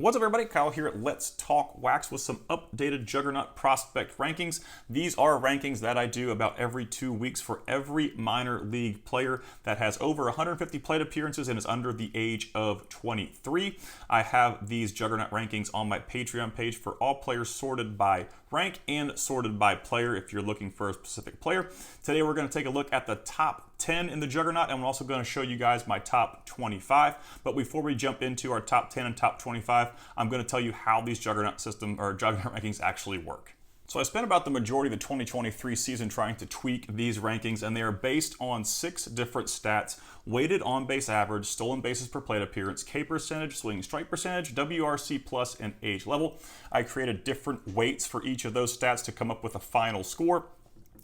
What's up, everybody? Kyle here at Let's Talk Wax with some updated Juggernaut prospect rankings. These are rankings that I do about every 2 weeks for every minor league player that has over 150 plate appearances and is under the age of 23. I have these Juggernaut rankings on my Patreon page for all players sorted by rank and sorted by player if you're looking for a specific player. Today we're going to take a look at the top 10 in the Juggernaut, and I'm also going to show you guys my top 25. But before we jump into our top 10 and top 25, I'm going to tell you how these Juggernaut rankings actually work. So I spent about the majority of the 2023 season trying to tweak these rankings, and they are based on 6 different stats: weighted on-base average, stolen bases per plate appearance, K percentage, swinging strike percentage, WRC plus, and age level. I created different weights for each of those stats to come up with a final score.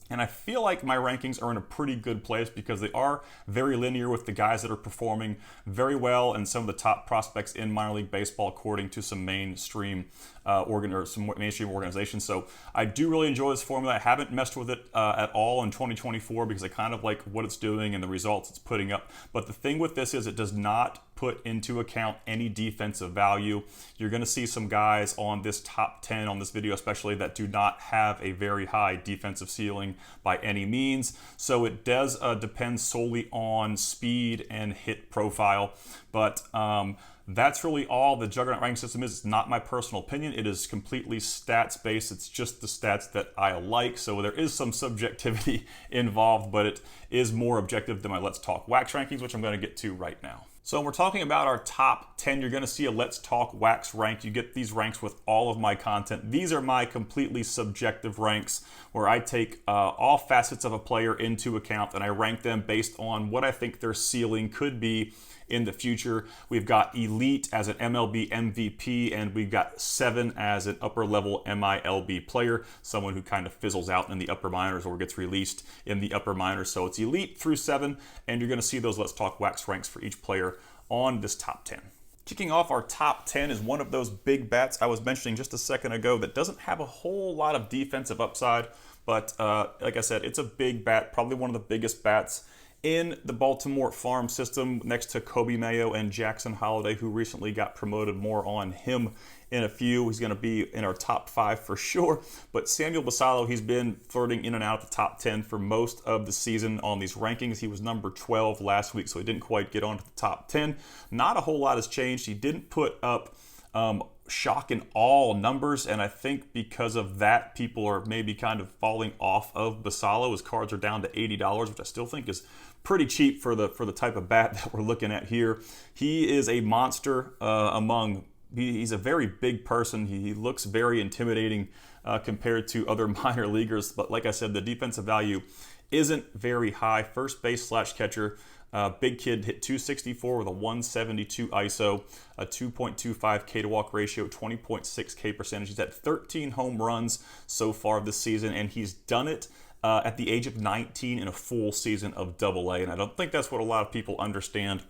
And I feel like my rankings are in a pretty good place because they are very linear with the guys that are performing very well and some of the top prospects in minor league baseball according to some mainstream organizations. So I do really enjoy this formula. I haven't messed with it at all in 2024 because I kind of like what it's doing and the results it's putting up. But the thing with this is it does not put into account any defensive value. You're going to see some guys on this top 10 on this video especially that do not have a very high defensive ceiling by any means. So it does depend solely on speed and hit profile. But that's really all the Juggernaut ranking system is. It's not my personal opinion. It is completely stats based. It's just the stats that I like. So there is some subjectivity involved, but it is more objective than my Let's Talk Wax rankings, which I'm going to get to right now. So when we're talking about our top 10, you're going to see a Let's Talk Wax rank. You get these ranks with all of my content. These are my completely subjective ranks where I take all facets of a player into account and I rank them based on what I think their ceiling could be in the future. We've got elite as an MLB MVP, and we've got 7 as an upper level MiLB player, someone who kind of fizzles out in the upper minors or gets released in the upper minors. So it's elite through 7, and you're going to see those Let's Talk Wax ranks for each player on this top 10. Kicking off our top 10 is one of those big bats I was mentioning just a second ago that doesn't have a whole lot of defensive upside, but like I said, it's a big bat, probably one of the biggest bats in the Baltimore farm system next to Kobe Mayo and Jackson Holliday, who recently got promoted. More on him in a few. He's going to be in our top 5 for sure. But Samuel Basallo, he's been flirting in and out of the top 10 for most of the season on these rankings. He was number 12 last week, so he didn't quite get onto the top 10. Not a whole lot has changed. He didn't put up shock and awe numbers, and I think because of that, people are maybe kind of falling off of Basallo. His cards are down to $80, which I still think is pretty cheap for the type of bat that we're looking at here. He is a monster he's a very big person. He looks very intimidating compared to other minor leaguers, but like I said, the defensive value isn't very high. First base / catcher. Big kid hit 264 with a 172 ISO, a 2.25 K to walk ratio, 20.6 K percentage. He's had 13 home runs so far this season, and he's done it at the age of 19 in a full season of AA. And I don't think that's what a lot of people understand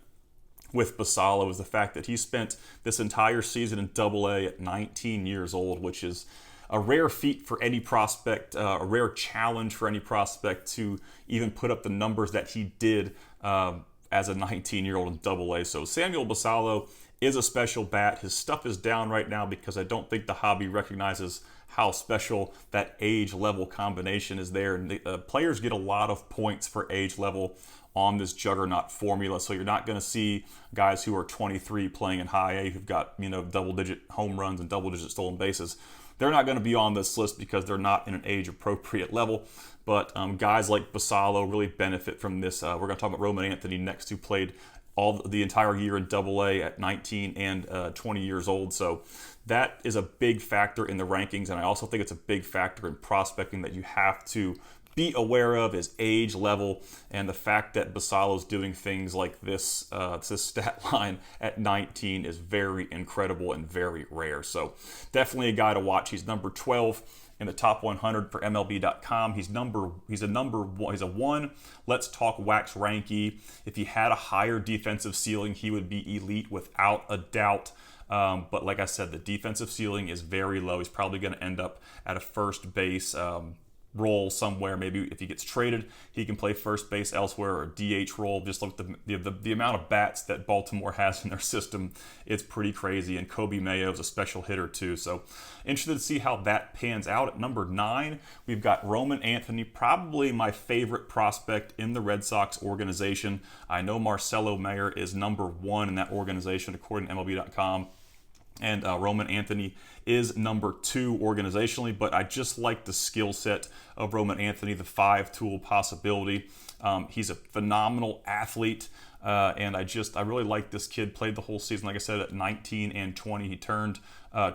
with Basallo, is the fact that he spent this entire season in AA at 19 years old, which is a rare feat for any prospect, a rare challenge for any prospect to even put up the numbers that he did as a 19-year-old in AA. So Samuel Basallo is a special bat. His stuff is down right now because I don't think the hobby recognizes how special that age level combination is there. And the players get a lot of points for age level on this Juggernaut formula. So you're not going to see guys who are 23 playing in high A who've got, double-digit home runs and double-digit stolen bases. They're not going to be on this list because they're not in an age-appropriate level. But guys like Basallo really benefit from this. We're going to talk about Roman Anthony next, who played the entire year in AA at 19 and 20 years old. So that is a big factor in the rankings, and I also think it's a big factor in prospecting that you have to be aware of is age level, and the fact that Basallo's doing things like this stat line at 19 is very incredible and very rare. So definitely a guy to watch. He's number 12 in the top 100 for MLB.com. He's a 1 Let's Talk Wax ranky. If he had a higher defensive ceiling, he would be elite without a doubt. But like I said, the defensive ceiling is very low. He's probably going to end up at a first base role somewhere. Maybe if he gets traded, he can play first base elsewhere or DH role. Just look at the amount of bats that Baltimore has in their system. It's pretty crazy. And Kobe Mayo is a special hitter too. So interested to see how that pans out. At number 9, we've got Roman Anthony, probably my favorite prospect in the Red Sox organization. I know Marcelo Mayer is number 1 in that organization according to MLB.com. And Roman Anthony is number 2 organizationally, but I just like the skill set of Roman Anthony, the 5-tool possibility. He's a phenomenal athlete, and I really like this kid. Played the whole season, like I said, at 19 and 20. He turned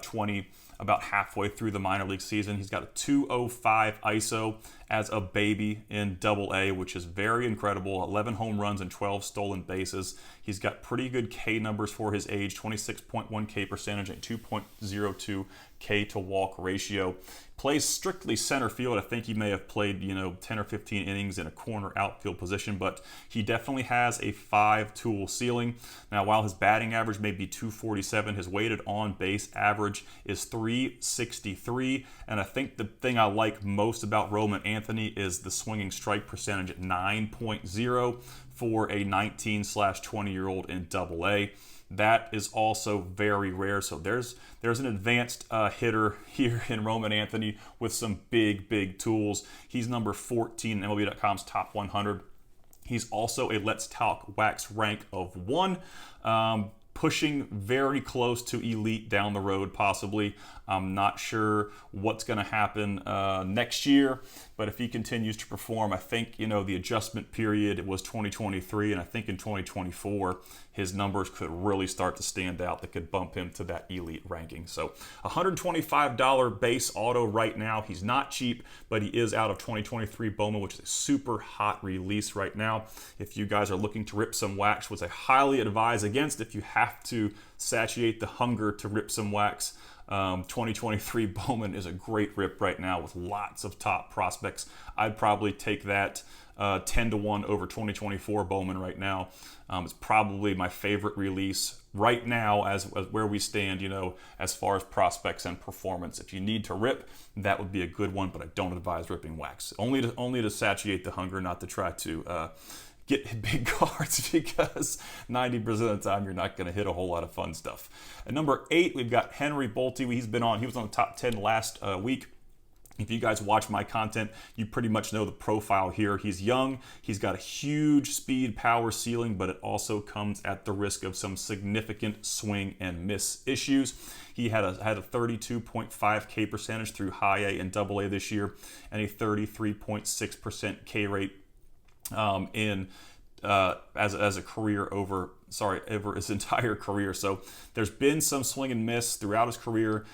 20 about halfway through the minor league season. He's got a 205 ISO as a baby in Double-A, which is very incredible. 11 home runs and 12 stolen bases. He's got pretty good K numbers for his age, 26.1 K percentage and 2.02 K to walk ratio. Plays strictly center field. I think he may have played, 10 or 15 innings in a corner outfield position, but he definitely has a 5-tool ceiling. Now, while his batting average may be 247, his weighted on base average is 363. And I think the thing I like most about Roman Anthony is the swinging strike percentage at 9.0 for a 19/20-year-old in Double-A. That is also very rare. So there's an advanced hitter here in Roman Anthony with some big tools. He's number 14 in MLB.com's top 100. He's also a Let's Talk Wax rank of 1. Pushing very close to elite down the road, possibly. I'm not sure what's going to happen next year, but if he continues to perform, I think, the adjustment period, it was 2023, and I think in 2024, his numbers could really start to stand out that could bump him to that elite ranking. So $125 base auto right now. He's not cheap, but he is out of 2023 Bowman, which is a super hot release right now. If you guys are looking to rip some wax, which I highly advise against if you have to satiate the hunger to rip some wax, 2023 Bowman is a great rip right now with lots of top prospects. I'd probably take that 10-1 over 2024 Bowman right now. It's probably my favorite release right now as where we stand, as far as prospects and performance. If you need to rip, that would be a good one, but I don't advise ripping wax. Only to satiate the hunger, not to try to get big cards, because 90% of the time you're not going to hit a whole lot of fun stuff. At number 8, we've got Henry Bolte. He was on the top 10 last week. If you guys watch my content, you pretty much know the profile here. He's young, he's got a huge speed power ceiling, but it also comes at the risk of some significant swing and miss issues. He had a 32.5 K percentage through high A and Double-A this year, and a 33.6% K rate as a career over his entire career. So there's been some swing and miss throughout his career.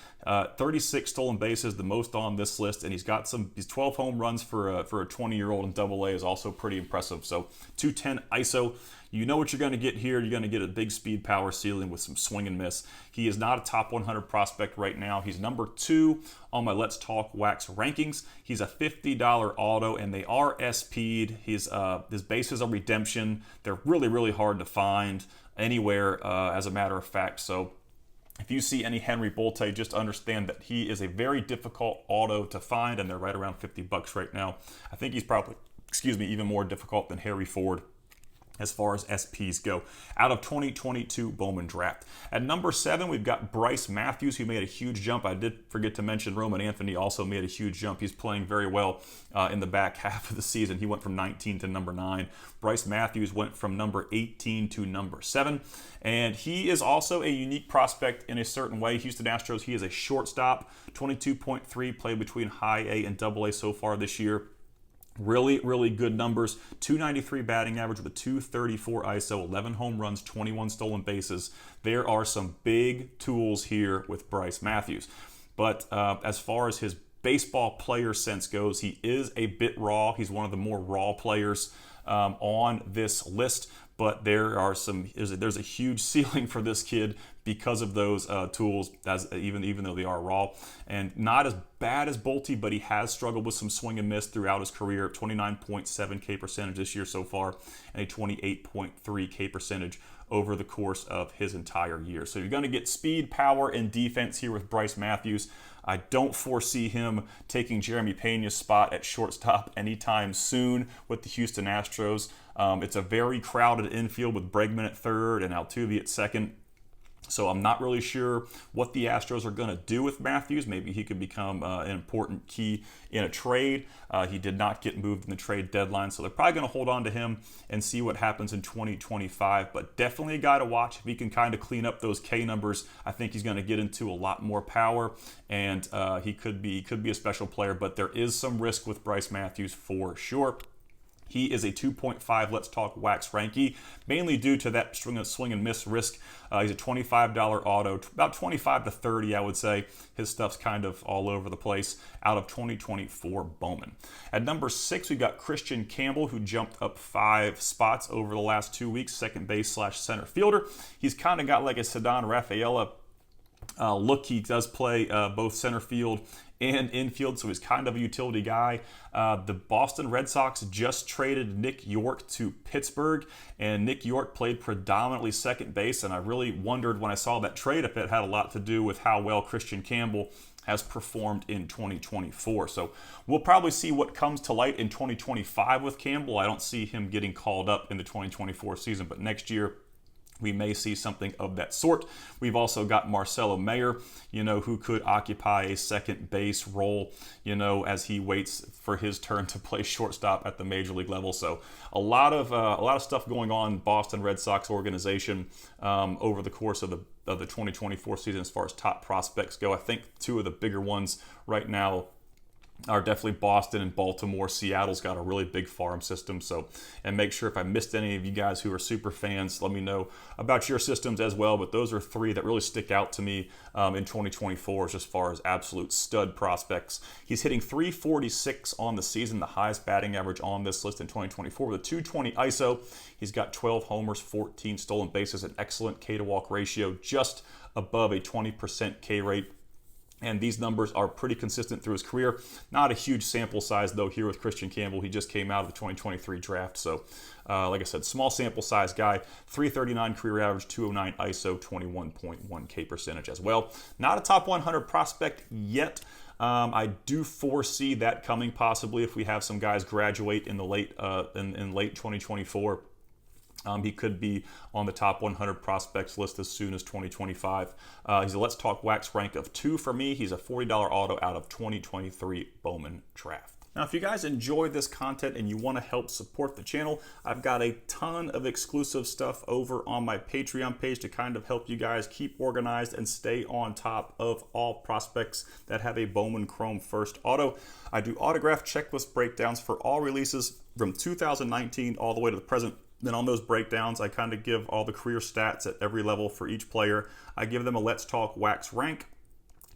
36 stolen bases, the most on this list, and he's 12 home runs for a 20-year-old in Double-A is also pretty impressive. So 210 ISO. You know what you're going to get here. You're going to get a big speed power ceiling with some swing and miss. He is not a top 100 prospect right now. He's number 2 on my Let's Talk Wax rankings. He's a $50 auto, and they are SP'd. His bases are redemption. They're really hard to find anywhere, as a matter of fact. So if you see any Henry Bolte, just understand that he is a very difficult auto to find, and they're right around $50 right now. I think he's probably, even more difficult than Harry Ford as far as SPs go, out of 2022 Bowman draft. At number 7, we've got Bryce Matthews, who made a huge jump. I did forget to mention Roman Anthony also made a huge jump. He's playing very well in the back half of the season. He went from 19 to number 9. Bryce Matthews went from number 18 to number 7. And he is also a unique prospect in a certain way. Houston Astros, he is a shortstop, 22.3, played between high A and Double-A so far this year. Really good numbers. 293 batting average with a 234 ISO, 11 home runs, 21 stolen bases. There are some big tools here with Bryce Matthews. But as far as his baseball player sense goes, he is a bit raw. He's one of the more raw players on this list. But there's a huge ceiling for this kid because of those tools, even though they are raw. And not as bad as Bolte, but he has struggled with some swing and miss throughout his career. 29.7 K percentage this year so far, and a 28.3 K percentage over the course of his entire year. So you're going to get speed, power, and defense here with Bryce Matthews. I don't foresee him taking Jeremy Pena's spot at shortstop anytime soon with the Houston Astros. It's a very crowded infield with Bregman at third and Altuve at second. So I'm not really sure what the Astros are going to do with Matthews. Maybe he could become an important key in a trade. He did not get moved in the trade deadline, so they're probably going to hold on to him and see what happens in 2025. But definitely a guy to watch. If he can kind of clean up those K numbers, I think he's going to get into a lot more power, and he could be a special player. But there is some risk with Bryce Matthews for sure. He is a 2.5 Let's Talk Wax Ranky, mainly due to that swing and miss risk. He's a $25 auto, about 25 to 30, I would say. His stuff's kind of all over the place out of 2024 Bowman. At number 6, we've got Christian Campbell, who jumped up 5 spots over the last 2 weeks, second base / center fielder. He's kind of got like a Ceddanne Rafaela look. He does play both center field and infield, so he's kind of a utility guy. The Boston Red Sox just traded Nick York to Pittsburgh, and Nick York played predominantly second base, and I really wondered when I saw that trade if it had a lot to do with how well Christian Campbell has performed in 2024. So we'll probably see what comes to light in 2025 with Campbell. I don't see him getting called up in the 2024 season, but next year we may see something of that sort. We've also got Marcelo Mayer, who could occupy a second base role, as he waits for his turn to play shortstop at the major league level. So a lot of stuff going on in Boston Red Sox organization over the course of the 2024 season as far as top prospects go. I think two of the bigger ones right now are definitely Boston and Baltimore. Seattle's got a really big farm system. And make sure if I missed any of you guys who are super fans, let me know about your systems as well. But those are 3 that really stick out to me in 2024 as far as absolute stud prospects. He's hitting .346 on the season, the highest batting average on this list in 2024 with a .220 ISO. He's got 12 homers, 14 stolen bases, an excellent K to walk ratio, just above a 20% K rate. And these numbers are pretty consistent through his career. Not a huge sample size, though, here with Christian Campbell. He just came out of the 2023 draft. So, like I said, small sample size guy. .339 career average, .209 ISO, 21.1 K percentage as well. Not a top 100 prospect yet. I do foresee that coming possibly if we have some guys graduate in the late 2024. He could be on the top 100 prospects list as soon as 2025. He's a Let's Talk Wax rank of 2 for me. He's a $40 auto out of 2023 Bowman draft. Now, if you guys enjoy this content and you want to help support the channel, I've got a ton of exclusive stuff over on my Patreon page to kind of help you guys keep organized and stay on top of all prospects that have a Bowman Chrome First auto. I do autograph checklist breakdowns for all releases from 2019 all the way to the present. Then on those breakdowns, I kind of give all the career stats at every level for each player. I give them a Let's Talk Wax rank,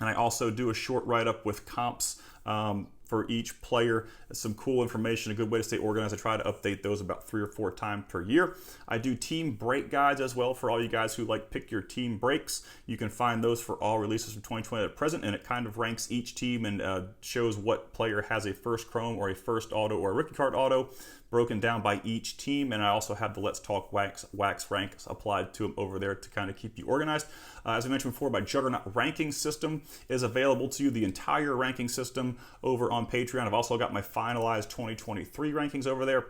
and I also do a short write-up with comps for each player. Some cool information, a good way to stay organized. I try to update those about 3 or 4 times per year. I do team break guides as well for all you guys who like pick your team breaks. You can find those for all releases from 2020 to present, and it kind of ranks each team and shows what player has a first chrome or a first auto or a rookie card auto, broken down by each team. And I also have the Let's Talk Wax ranks applied to them over there to kind of keep you organized. As I mentioned before, my Juggernaut Rankings system is available to you, the entire ranking system over on Patreon. I've also got my finalized 2023 rankings over there.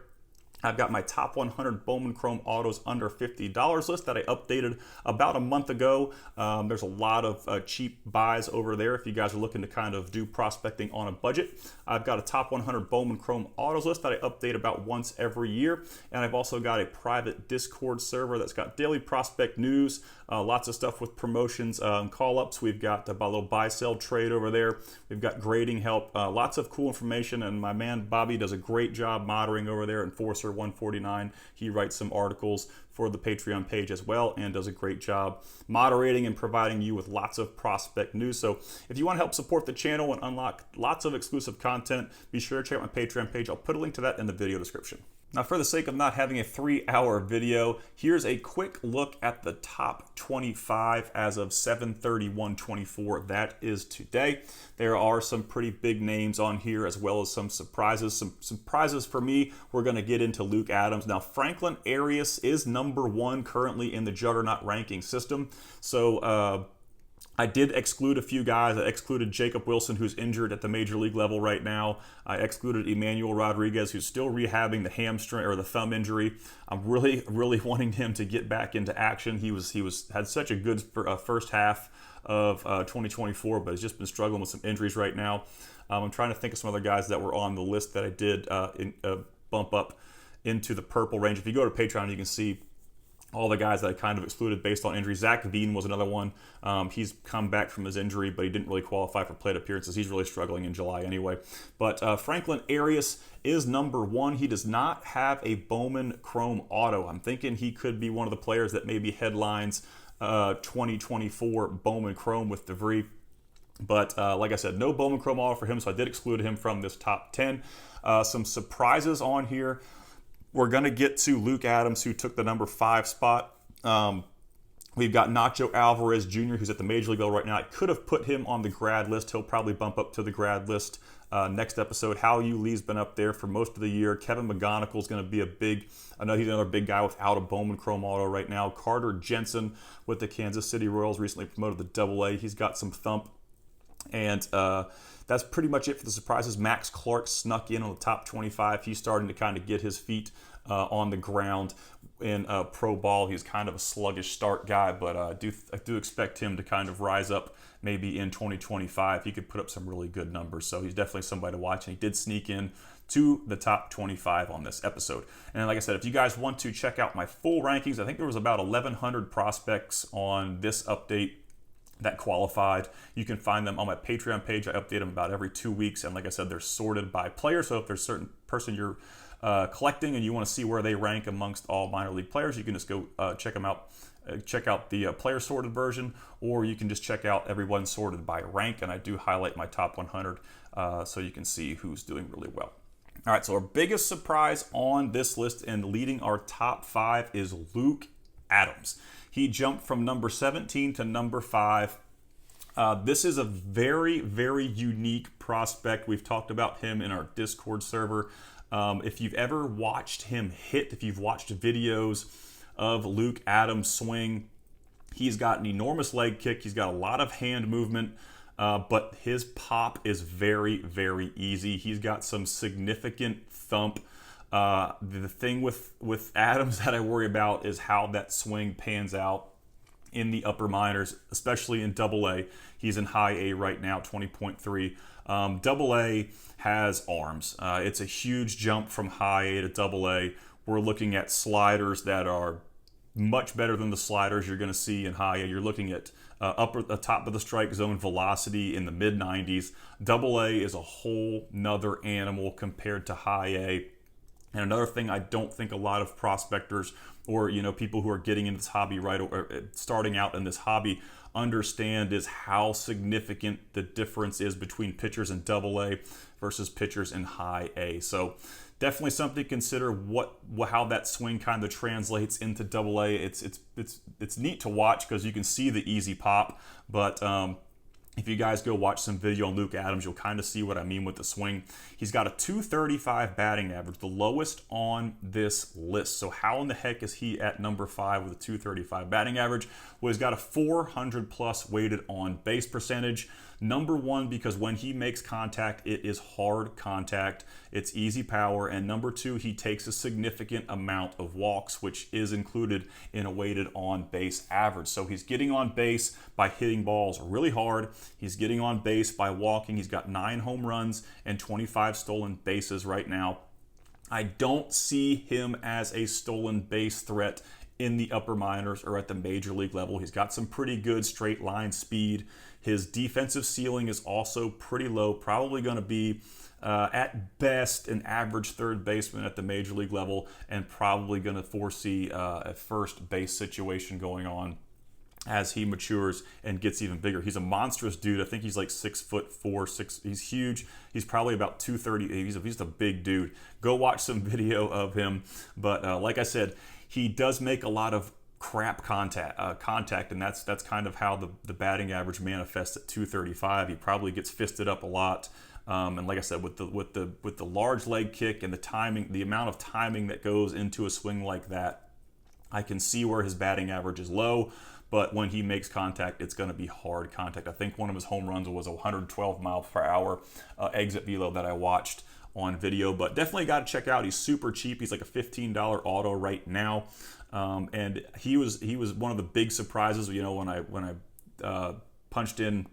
I've got my top 100 Bowman Chrome autos under $50 list that I updated about a month ago. There's a lot of cheap buys over there if you guys are looking to kind of do prospecting on a budget. I've got a top 100 Bowman Chrome autos list that I update about once every year. And I've also got a private Discord server that's got daily prospect news, lots of stuff with promotions, call-ups. We've got a little buy-sell trade over there. We've got grading help, lots of cool information. And my man Bobby does a great job moderating over there, Enforcer 149. He writes some articles for the Patreon page as well and does a great job moderating and providing you with lots of prospect news. So if you want to help support the channel and unlock lots of exclusive content, be sure to check out my Patreon page. I'll put a link to that in the video description. Now, for the sake of not having a 3-hour video, here's a quick look at the top 25 as of 7/31/24. That is today. There are some pretty big names on here as well as some surprises. Some surprises for me, we're going to get into Luke Adams. Now, Franklin Arias is number 1 currently in the Juggernaut ranking system. So I did exclude a few guys. I excluded Jacob Wilson, who's injured at the major league level right now. I excluded Emmanuel Rodriguez, who's still rehabbing the hamstring or the thumb injury. I'm really wanting him to get back into action. He had such a good first half of 2024, but has just been struggling with some injuries right now. I'm trying to think of some other guys that were on the list that I did bump up into the purple range. If you go to Patreon, you can see all the guys that I kind of excluded based on injury. Zach Veen was another one. He's come back from his injury, but he didn't really qualify for plate appearances. He's really struggling in July anyway. But Franklin Arias is number 1. He does not have a Bowman Chrome Auto. I'm thinking he could be one of the players that maybe headlines 2024 Bowman Chrome with DeVry. But like I said, no Bowman Chrome Auto for him, so I did exclude him from this top 10. Some surprises on here. We're going to get to Luke Adams, who took the number 5 spot. We've got Nacho Alvarez Jr., who's at the Major League level right now. I could have put him on the grad list. He'll probably bump up to the grad list next episode. Hal Yuli's been up there for most of the year. Kevin McGonigal's going to be I know he's another big guy without a Bowman Chrome Auto right now. Carter Jensen with the Kansas City Royals, recently promoted to Double-A. He's got some thump. And that's pretty much it for the surprises. Max Clark snuck in on the top 25. He's starting to kind of get his feet on the ground in pro ball. He's kind of a sluggish start guy, but I do expect him to kind of rise up maybe in 2025. He could put up some really good numbers, so he's definitely somebody to watch, and he did sneak in to the top 25 on this episode. And like I said, if you guys want to check out my full rankings, I think there was about 1,100 prospects on this update that qualified. You can find them on my Patreon page. I update them about every 2 weeks, and like I said, they're sorted by player. So if there's a certain person you're collecting and you want to see where they rank amongst all minor league players, you can just go check them out. Check out the player sorted version, or you can just check out everyone sorted by rank, and I do highlight my top 100 so you can see who's doing really well. All right, so our biggest surprise on this list and leading our top 5 is Luke Adams. He jumped from number 17 to number 5. This is a very, very unique prospect. We've talked about him in our Discord server. If you've ever watched him hit, if you've watched videos of Luke Adams swing, he's got an enormous leg kick. He's got a lot of hand movement, but his pop is very, very easy. He's got some significant thump. The thing with Adams that I worry about is how that swing pans out in the upper minors, especially in Double-A. He's in High A right now, 20.3. Double-A has arms. It's a huge jump from High A to Double-A. We're looking at sliders that are much better than the sliders you're going to see in High A. You're looking at top of the strike zone velocity in the mid-90s. Double-A is a whole nother animal compared to High A. And another thing I don't think a lot of prospectors or people who are getting into this hobby or starting out in this hobby understand is how significant the difference is between pitchers in Double-A versus pitchers in High A. So definitely something to consider how that swing kind of translates into Double-A. It's neat to watch because you can see the easy pop, but if you guys go watch some video on Luke Adams, you'll kind of see what I mean with the swing. He's got a 235 batting average, the lowest on this list. So how in the heck is he at number 5 with a 235 batting average? Well, he's got a 400 plus weighted on base percentage. Number 1, because when he makes contact, it is hard contact. It's easy power. And number 2, he takes a significant amount of walks, which is included in a weighted on base average. So he's getting on base by hitting balls really hard. He's getting on base by walking. He's got 9 home runs and 25 stolen bases right now. I don't see him as a stolen base threat in the upper minors or at the major league level. He's got some pretty good straight line speed. His defensive ceiling is also pretty low, probably going to be at best an average third baseman at the major league level, and probably going to foresee a first base situation going on as he matures and gets even bigger. He's a monstrous dude. I think he's like 6'4", he's huge. He's probably about 230. He's a big dude. Go watch some video of him. But like I said, he does make a lot of crap contact, and that's kind of how the batting average manifests at 235. He probably gets fisted up a lot, and like I said, with the large leg kick and the timing, the amount of timing that goes into a swing like that, I can see where his batting average is low, but when he makes contact, it's going to be hard contact. I think one of his home runs was a 112 miles per hour exit velo that I watched on video, but definitely got to check out. He's super cheap. He's like a $15 auto right now, and he was one of the big surprises. You know, when I punched in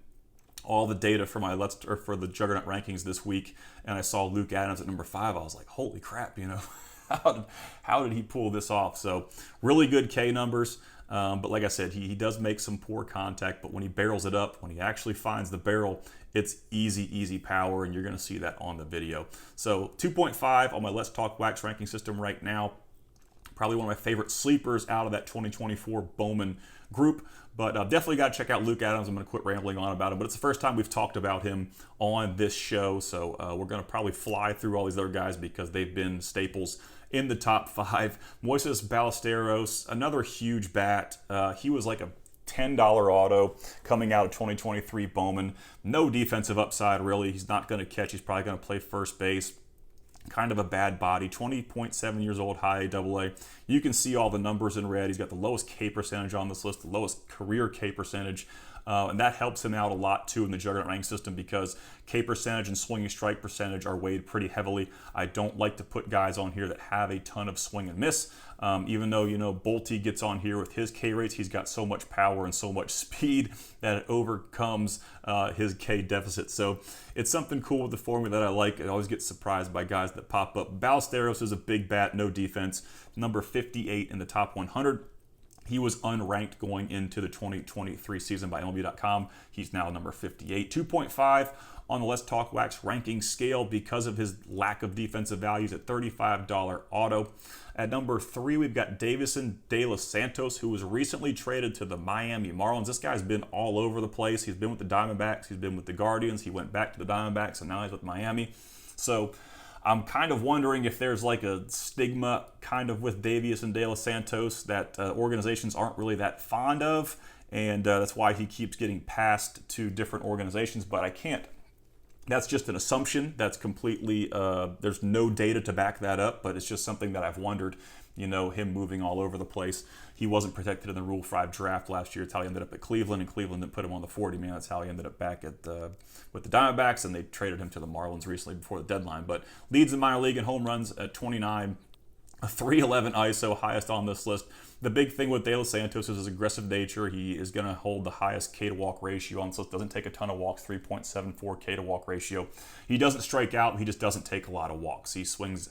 all the data for for the Juggernaut rankings this week, and I saw Luke Adams at number 5, I was like, holy crap, you know. How did he pull this off? So really good K numbers. But like I said, he does make some poor contact, but when he barrels it up, when he actually finds the barrel, it's easy power, and you're going to see that on the video. So 2.5 on my Let's Talk Wax ranking system right now. Probably one of my favorite sleepers out of that 2024 Bowman group. But definitely got to check out Luke Adams. I'm going to quit rambling on about him. But it's the first time we've talked about him on this show. So we're going to probably fly through all these other guys because they've been staples in the top 5. Moises Ballesteros, another huge bat. He was like a $10 auto coming out of 2023 Bowman. No defensive upside, really. He's not going to catch. He's probably going to play first base. Kind of a bad body, 20.7 years old, high AA. You can see all the numbers in red. He's got the lowest K percentage on this list, the lowest career K percentage. And that helps him out a lot too in the Juggernaut ranking system because K percentage and swinging strike percentage are weighed pretty heavily. I don't like to put guys on here that have a ton of swing and miss. Even though, you know, Bolte gets on here with his K rates, he's got so much power and so much speed that it overcomes his K deficit. So it's something cool with the formula that I like. I always get surprised by guys that pop up. Ballesteros is a big bat, no defense, number 58 in the top 100. He was unranked going into the 2023 season by MLB.com. He's now number 58. 2.5 on the Let's Talk Wax ranking scale because of his lack of defensive values at $35 auto. At number 3, we've got Davison De Los Santos, who was recently traded to the Miami Marlins. This guy's been all over the place. He's been with the Diamondbacks. He's been with the Guardians. He went back to the Diamondbacks, and now he's with Miami. So I'm kind of wondering if there's like a stigma kind of with Davies and De Los Santos that organizations aren't really that fond of, and that's why he keeps getting passed to different organizations, but I can't. That's just an assumption. That's completely, there's no data to back that up, but it's just something that I've wondered, you know, him moving all over the place. He wasn't protected in the Rule 5 draft last year. That's how he ended up at Cleveland, and Cleveland didn't put him on the 40-man. That's how he ended up back at with the Diamondbacks, and they traded him to the Marlins recently before the deadline. But leads the minor league in home runs at 29, a 311 ISO, highest on this list. The big thing with De Los Santos is his aggressive nature. He is going to hold the highest K to walk ratio on this list. Doesn't take a ton of walks, 3.74 K to walk ratio. He doesn't strike out. He just doesn't take a lot of walks. He swings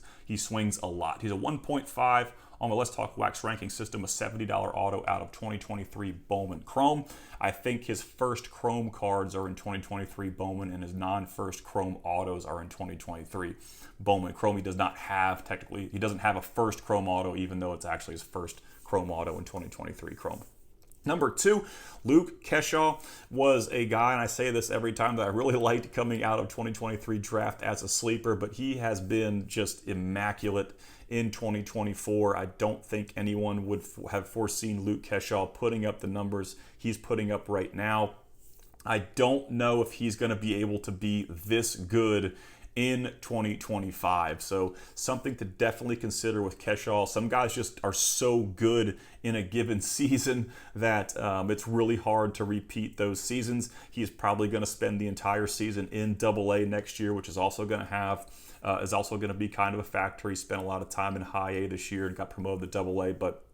a lot. He's a 1.5 on the Let's Talk Wax ranking system, a $70 auto out of 2023 Bowman Chrome. I think his first Chrome cards are in 2023 Bowman, and his non-first Chrome autos are in 2023 Bowman Chrome. He doesn't have a first Chrome auto, even though it's actually his first Chrome auto in 2023 Chrome. Number 2, Luke Keshaw was a guy, and I say this every time, that I really liked coming out of 2023 draft as a sleeper, but he has been just immaculate in 2024. I don't think anyone would have foreseen Luke Keshaw putting up the numbers he's putting up right now. I don't know if he's going to be able to be this good in 2025. So something to definitely consider with Keshaw. Some guys just are so good in a given season that it's really hard to repeat those seasons. He's probably going to spend the entire season in Double-A next year, which is also going to be kind of a factor. He spent a lot of time in High A this year and got promoted to Double-A, but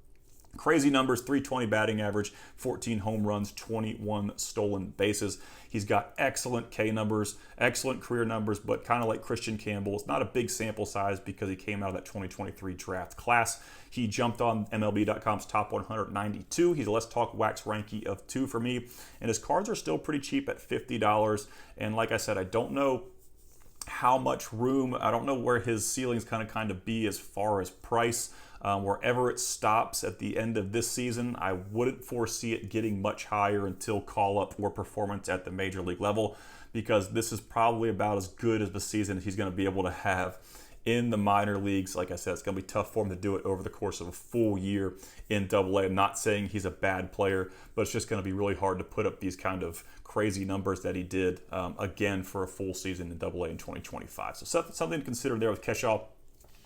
crazy numbers, 320 batting average, 14 home runs, 21 stolen bases. He's got excellent K numbers, excellent career numbers, but kind of like Christian Campbell, it's not a big sample size because he came out of that 2023 draft class. He jumped on MLB.com's top 192. He's a Let's Talk Wax rankie of 2 for me, and his cards are still pretty cheap at $50. And like I said, I don't know how much room, I don't know where his ceiling's kind of be as far as price. Wherever it stops at the end of this season, I wouldn't foresee it getting much higher until call-up or performance at the major league level, because this is probably about as good as the season he's going to be able to have in the minor leagues. Like I said, it's going to be tough for him to do it over the course of a full year in Double-A. I'm not saying he's a bad player, but it's just going to be really hard to put up these kind of crazy numbers that he did again for a full season in Double-A in 2025. So something to consider there with Keshaw.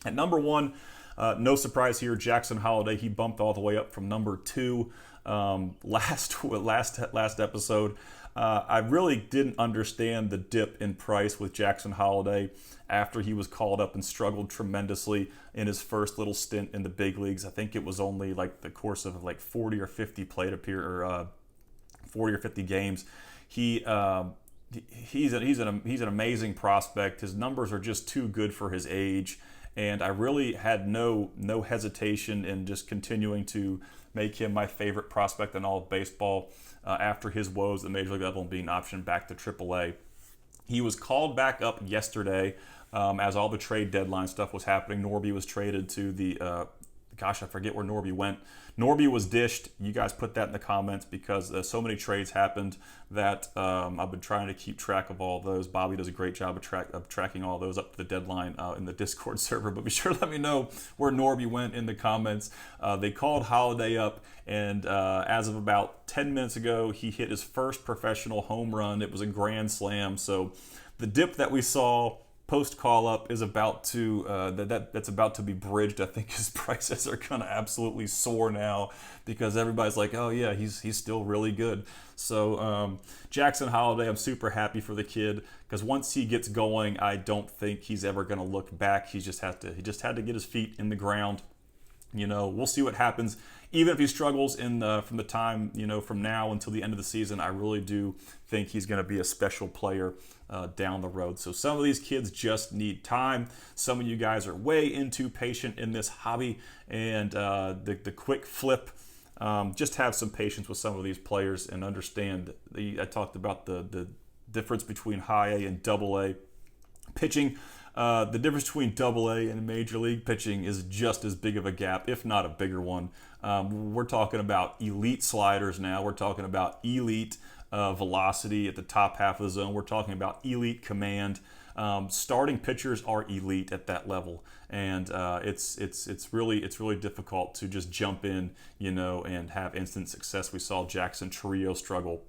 At number 1, No surprise here, Jackson Holliday, he bumped all the way up from number 2 last episode. I really didn't understand the dip in price with Jackson Holliday after he was called up and struggled tremendously in his first little stint in the big leagues. I think it was only like the course of like 40 or 50 40 or 50 games. He's an amazing prospect. His numbers are just too good for his age, and I really had no hesitation in just continuing to make him my favorite prospect in all of baseball after his woes at the major league level and being optioned back to AAA. He was called back up yesterday as all the trade deadline stuff was happening. Norby was traded to the I forget where Norby went. Norby was dished. You guys put that in the comments because so many trades happened that I've been trying to keep track of all those. Bobby does a great job of tracking all those up to the deadline in the Discord server. But be sure to let me know where Norby went in the comments. They called Holliday up, and as of about 10 minutes ago, he hit his first professional home run. It was a grand slam. So the dip that we saw post call up is about to that's about to be bridged. I think his prices are gonna absolutely soar now because everybody's like, oh yeah, he's still really good. So Jackson Holliday, I'm super happy for the kid because once he gets going, I don't think he's ever gonna look back. He just had to get his feet in the ground. We'll see what happens. Even if he struggles from the time, from now until the end of the season, I really do think he's going to be a special player down the road. So some of these kids just need time. Some of you guys are way too patient in this hobby, and the quick flip. Just have some patience with some of these players and understand. I talked about the difference between high A and double A pitching. The difference between AA and major league pitching is just as big of a gap, if not a bigger one. We're talking about elite sliders now. We're talking about elite velocity at the top half of the zone. We're talking about elite command. Starting pitchers are elite at that level, and it's really difficult to just jump in, and have instant success. We saw Jackson Trio struggle,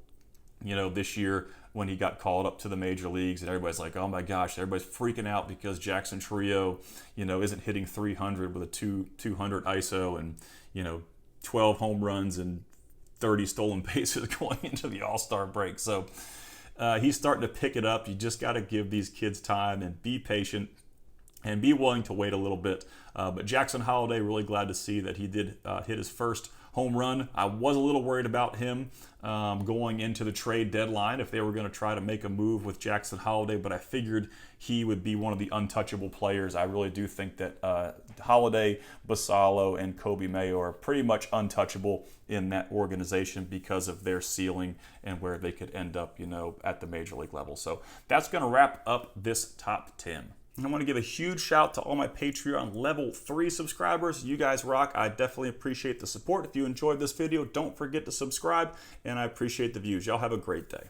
this year when he got called up to the major leagues, and everybody's like, oh my gosh, everybody's freaking out because Jackson Trio, isn't hitting 300 with a 200 ISO and, 12 home runs and 30 stolen bases going into the All-Star break. So he's starting to pick it up. You just got to give these kids time and be patient and be willing to wait a little bit. But Jackson Holliday, really glad to see that he did hit his first home run. I was a little worried about him going into the trade deadline if they were going to try to make a move with Jackson Holliday, but I figured he would be one of the untouchable players. I really do think that Holliday, Basallo, and Kobe Mayo are pretty much untouchable in that organization because of their ceiling and where they could end up, at the major league level. So that's going to wrap up this top 10. And I want to give a huge shout to all my Patreon level 3 subscribers. You guys rock. I definitely appreciate the support. If you enjoyed this video, don't forget to subscribe, and I appreciate the views. Y'all have a great day.